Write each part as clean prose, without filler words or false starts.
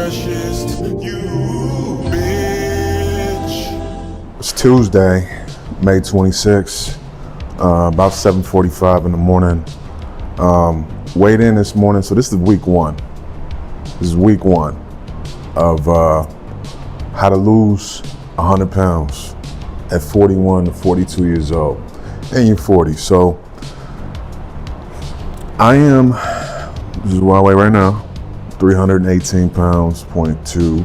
freshest, you bitch. It's Tuesday, May 26th, about 7:45 in the morning. Weighed in this morning, so this is week one. This is week one of how to lose 100 pounds at 41 to 42 years old. And you're 40, so this is what I weigh right now, 318 pounds, 0.2.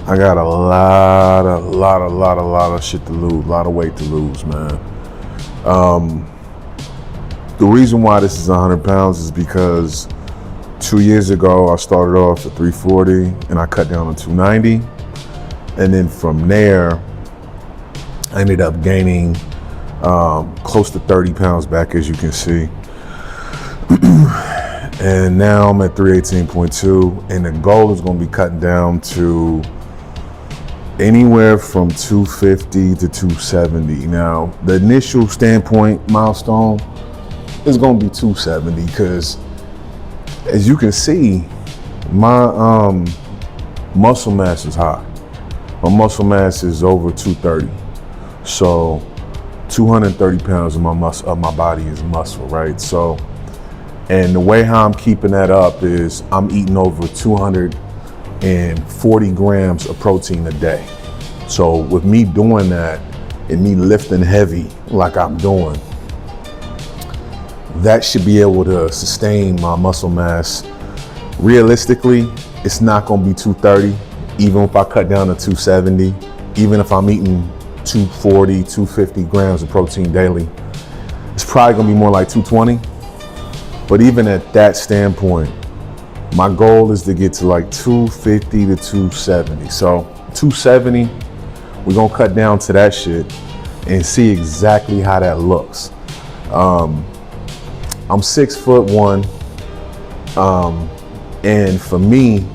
I got a lot of shit to lose, a lot of weight to lose, man. The reason why this is 100 pounds is because 2 years ago, I started off at 340 and I cut down to 290. And then from there, I ended up gaining close to 30 pounds back, as you can see. And now I'm at 318.2, and the goal is going to be cutting down to anywhere from 250 to 270. Now, the initial standpoint milestone is going to be 270 because, as you can see, my muscle mass is high. My muscle mass is over 230. So 230 pounds of my body is muscle, right? So, and the way how I'm keeping that up is I'm eating over 240 grams of protein a day. So with me doing that and me lifting heavy like I'm doing, that should be able to sustain my muscle mass. Realistically, it's not gonna be 230, even if I cut down to 270, even if I'm eating 240, 250 grams of protein daily, it's probably gonna be more like 220. But even at that standpoint, my goal is to get to like 250 to 270. So 270, we're gonna cut down to that shit and see exactly how that looks. I'm 6'1", and for me,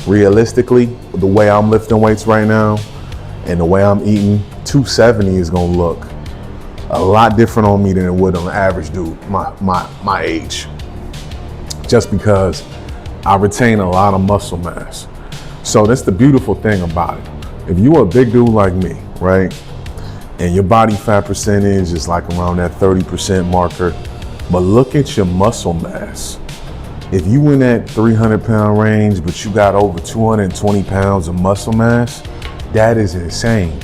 realistically, the way I'm lifting weights right now and the way I'm eating, 270 is gonna look a lot different on me than it would on the average dude my age, just because I retain a lot of muscle mass. So that's the beautiful thing about it. If you're a big dude like me, right, and your body fat percentage is like around that 30% marker, but look at your muscle mass. If you in that 300-pound range, but you got over 220 pounds of muscle mass, that is insane.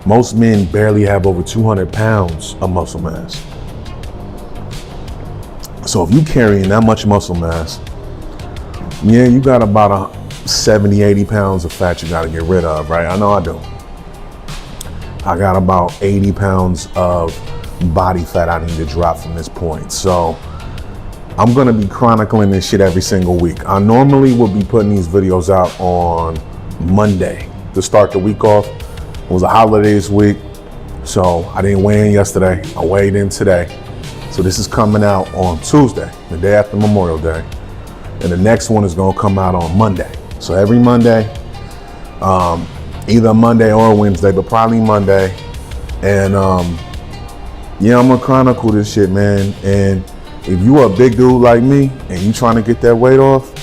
Most men barely have over 200 pounds of muscle mass. So if you carrying that much muscle mass, yeah, you got about 70, 80 pounds of fat you gotta get rid of, right? I know I do. I got about 80 pounds of body fat I need to drop from this point. So I'm gonna be chronicling this shit every single week. I normally would be putting these videos out on Monday to start the week off. It was a holiday this week, so I didn't weigh in yesterday. I weighed in today. So this is coming out on Tuesday, the day after Memorial Day. And the next one is gonna come out on Monday. So every Monday, either Monday or Wednesday, but probably Monday. And yeah, I'm gonna chronicle this shit, man. And if you a big dude like me and you trying to get that weight off,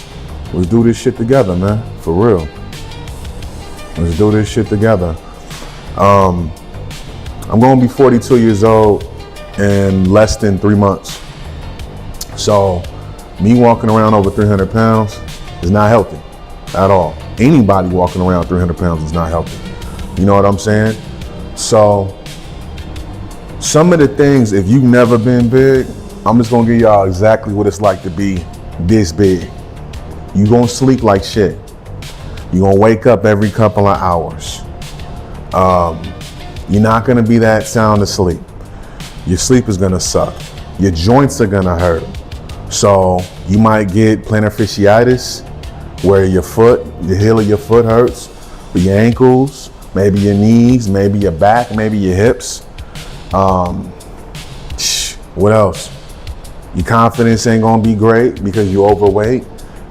let's do this shit together, man, for real. Let's do this shit together. I'm gonna be 42 years old in less than 3 months. So me walking around over 300 pounds is not healthy at all. Anybody walking around 300 pounds is not healthy. You know what I'm saying? So some of the things, if you've never been big, I'm just gonna give y'all exactly what it's like to be this big. You gonna sleep like shit. You gonna wake up every couple of hours. You're not gonna be that sound asleep. Your sleep is gonna suck. Your joints are gonna hurt. So you might get plantar fasciitis, where your heel of your foot hurts, or your ankles, maybe your knees, maybe your back, maybe your hips. What else? Your confidence ain't gonna be great because you're overweight.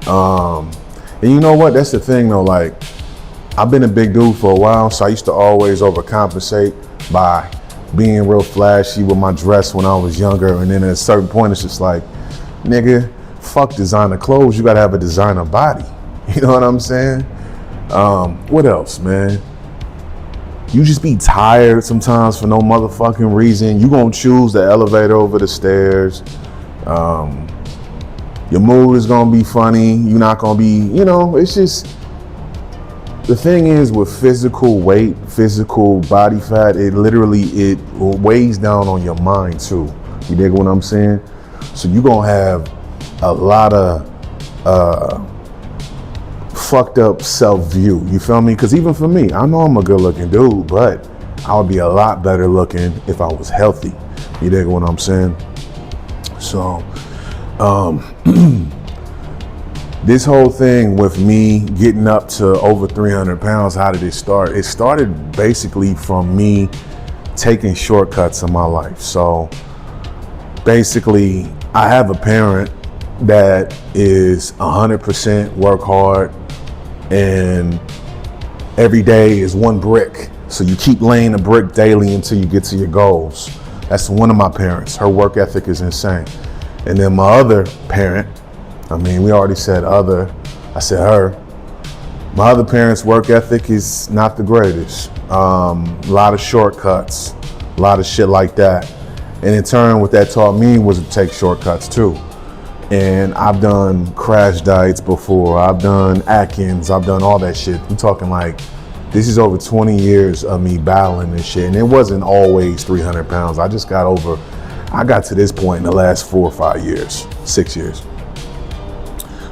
And you know what? That's the thing though, like, I've been a big dude for a while, so I used to always overcompensate by being real flashy with my dress when I was younger. And then at a certain point, it's just like, nigga, fuck designer clothes, you gotta have a designer body. You know what I'm saying? What else, man? You just be tired sometimes for no motherfucking reason. You gonna choose the elevator over the stairs. Your mood is gonna be funny. You're not gonna be, it's just, the thing is with physical weight, physical body fat, it weighs down on your mind too. You dig what I'm saying? So you gonna have a lot of fucked up self-view, you feel me? Because even for me, I know I'm a good looking dude, but I would be a lot better looking if I was healthy. You dig what I'm saying? So this whole thing with me getting up to over 300 pounds, how did it start? It started basically from me taking shortcuts in my life. So basically, I have a parent that is 100% work hard, and every day is one brick. So you keep laying a brick daily until you get to your goals. That's one of my parents. Her work ethic is insane. And then my other parent, we already said other, I said her. My other parent's work ethic is not the greatest. A lot of shortcuts, a lot of shit like that. And in turn, what that taught me was to take shortcuts too. And I've done crash diets before. I've done Atkins. I've done all that shit. I'm talking like, this is over 20 years of me battling this shit. And it wasn't always 300 pounds. I got to this point in the last 4 or 5 years, 6 years.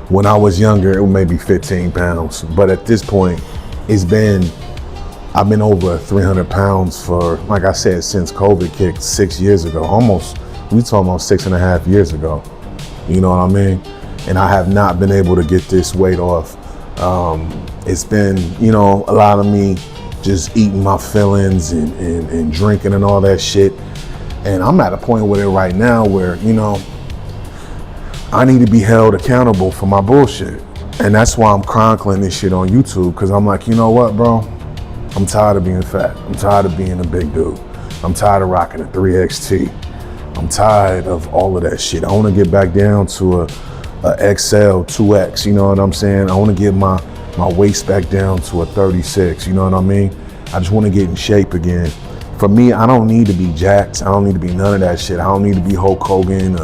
When I was younger, it was maybe 15 pounds. But at this point, I've been over 300 pounds for, like I said, since COVID kicked 6 years ago. We talking about 6.5 years ago. You know what I mean? And I have not been able to get this weight off. It's been, a lot of me just eating my fillings and drinking and all that shit. And I'm at a point with it right now where, I need to be held accountable for my bullshit. And that's why I'm chronicling this shit on YouTube, because I'm like, you know what, bro? I'm tired of being fat. I'm tired of being a big dude. I'm tired of rocking a 3XT. I'm tired of all of that shit. I want to get back down to a XL, 2X, you know what I'm saying? I want to get my waist back down to a 36, you know what I mean? I just want to get in shape again. For me, I don't need to be jacked. I don't need to be none of that shit. I don't need to be Hulk Hogan,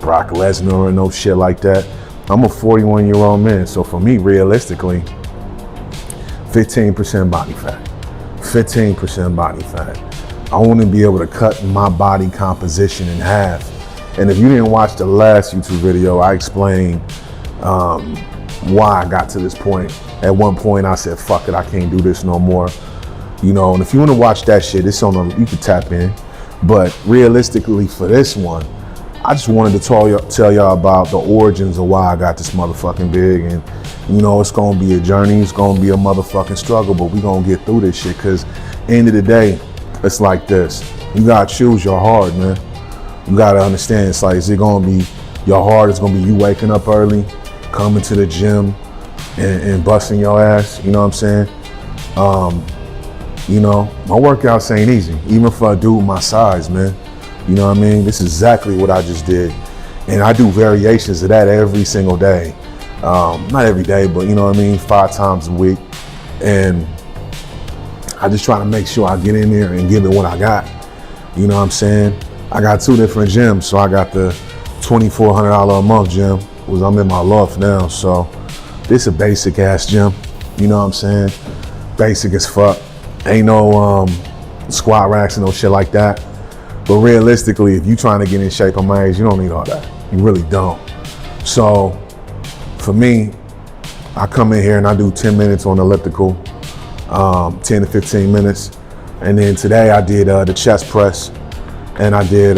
Brock Lesnar, or no shit like that. I'm a 41-year-old man, so for me, realistically, 15% body fat. 15% body fat. I want to be able to cut my body composition in half. And if you didn't watch the last YouTube video, I explained why I got to this point. At one point, I said, fuck it, I can't do this no more. And if you want to watch that shit, it's you can tap in. But realistically, for this one, I just wanted to tell y'all about the origins of why I got this motherfucking big. And, it's going to be a journey. It's going to be a motherfucking struggle, but we going to get through this shit. Because end of the day, it's like this. You got to choose your hard, man. You got to understand, it's like, is it going to be your hard? It's going to be you waking up early, coming to the gym and busting your ass. You know what I'm saying? My workouts ain't easy, even for a dude my size, man. You know what I mean? This is exactly what I just did. And I do variations of that every single day. Not every day, but 5 times a week. And I just try to make sure I get in there and give it what I got. You know what I'm saying? I got 2 different gyms. So I got the $2,400 a month gym, which I'm in my loft now. So this a basic ass gym. You know what I'm saying? Basic as fuck. Ain't no squat racks and no shit like that. But realistically, if you trying to get in shape at my age, you don't need all that. You really don't. So for me, I come in here and I do 10 minutes on elliptical, 10 to 15 minutes. And then today I did the chest press, and I did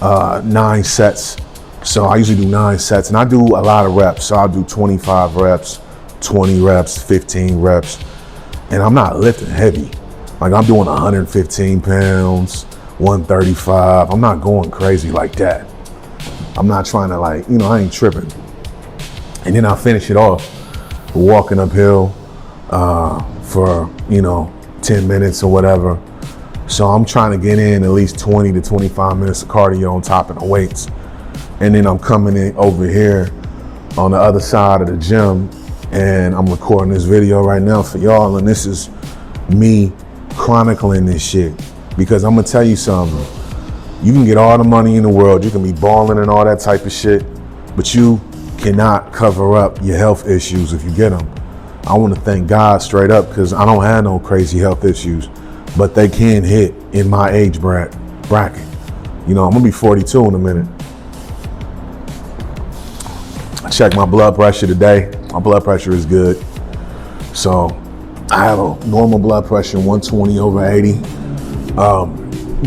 9 sets. So I usually do 9 sets, and I do a lot of reps. So I'll do 25 reps, 20 reps, 15 reps. And I'm not lifting heavy. Like I'm doing 115 pounds, 135. I'm not going crazy like that. I'm not trying to I ain't tripping. And then I'll finish it off walking uphill for, 10 minutes or whatever. So I'm trying to get in at least 20 to 25 minutes of cardio on top of the weights. And then I'm coming in over here on the other side of the gym, and I'm recording this video right now for y'all, and this is me chronicling this shit. Because I'm gonna tell you something, you can get all the money in the world, you can be balling and all that type of shit, but you cannot cover up your health issues if you get them. I wanna thank God straight up, because I don't have no crazy health issues, but they can hit in my age bracket. You know, I'm gonna be 42 in a minute. I checked my blood pressure today. My blood pressure is good. So I have a normal blood pressure, 120/80.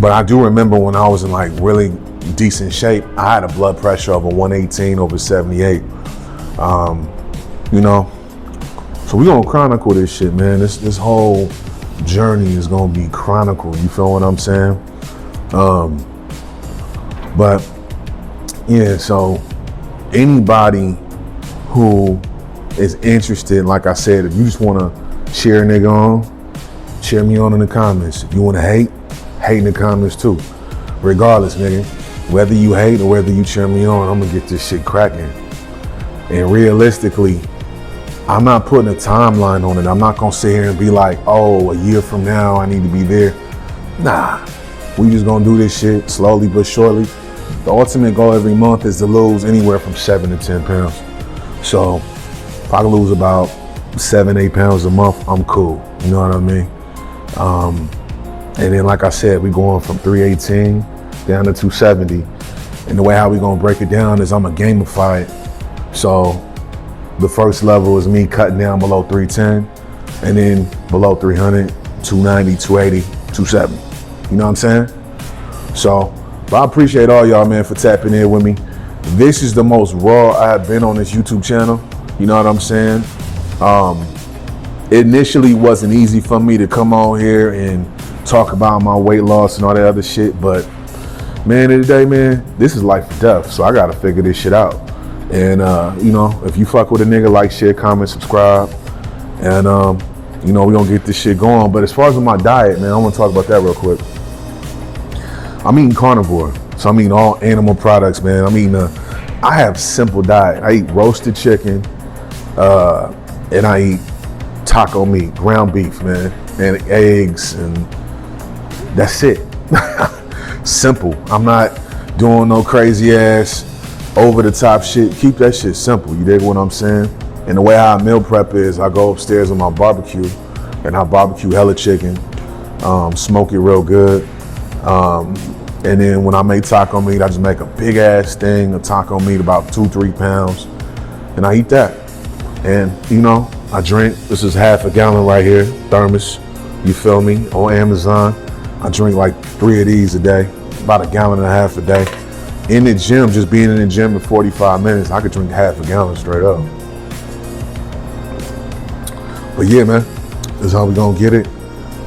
But I do remember when I was in like really decent shape, I had a blood pressure of a 118/78. You know, so we're gonna chronicle this shit, man. This whole journey is gonna be chronicle. You feel what I'm saying? But yeah, so anybody who is interested, like I said, if you just wanna cheer a nigga on, cheer me on in the comments. If you wanna hate in the comments too. Regardless, nigga, whether you hate or whether you cheer me on, I'm gonna get this shit cracking. And realistically, I'm not putting a timeline on it. I'm not gonna sit here and be like, oh, a year from now, I need to be there. Nah, we just gonna do this shit slowly but surely. The ultimate goal every month is to lose anywhere from 7 to 10 pounds. So if I can lose about 7, 8 pounds a month, I'm cool. You know what I mean? And then, like I said, we going from 318 down to 270. And the way how we gonna break it down is I'm gonna gamify it. So the first level is me cutting down below 310, and then below 300, 290, 280, 270. You know what I'm saying? So, but I appreciate all y'all, man, for tapping in with me. This is the most raw I have been on this YouTube channel. You know what I'm saying? It initially wasn't easy for me to come on here and talk about my weight loss and all that other shit, but man, in the day, man, this is life or death, so I gotta figure this shit out. And you know, if you fuck with a nigga, like, share, comment, subscribe, and you know, we gonna get this shit going. But as far as my diet, man, I wanna talk about that real quick. I'm eating carnivore, so I'm eating all animal products, man. I have simple diet. I eat roasted chicken, and I eat taco meat, ground beef, man, and eggs, and that's it. Simple. I'm not doing no crazy ass over the top shit. Keep that shit simple. You dig what I'm saying? And the way I meal prep is I go upstairs on my barbecue and I barbecue hella chicken, smoke it real good. And then when I make taco meat, I just make a big ass thing of taco meat, about 2-3 pounds, and I eat that. And you know, I drink, this is half a gallon right here, thermos, you feel me, on Amazon. I drink like 3 of these a day, about 1.5 gallons a day. In the gym, just being in the gym in 45 minutes, I could drink half a gallon straight up. But yeah, man, this is how we gonna get it.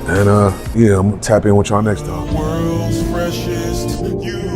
And yeah, I'm gonna tap in with y'all next time. World's freshest, you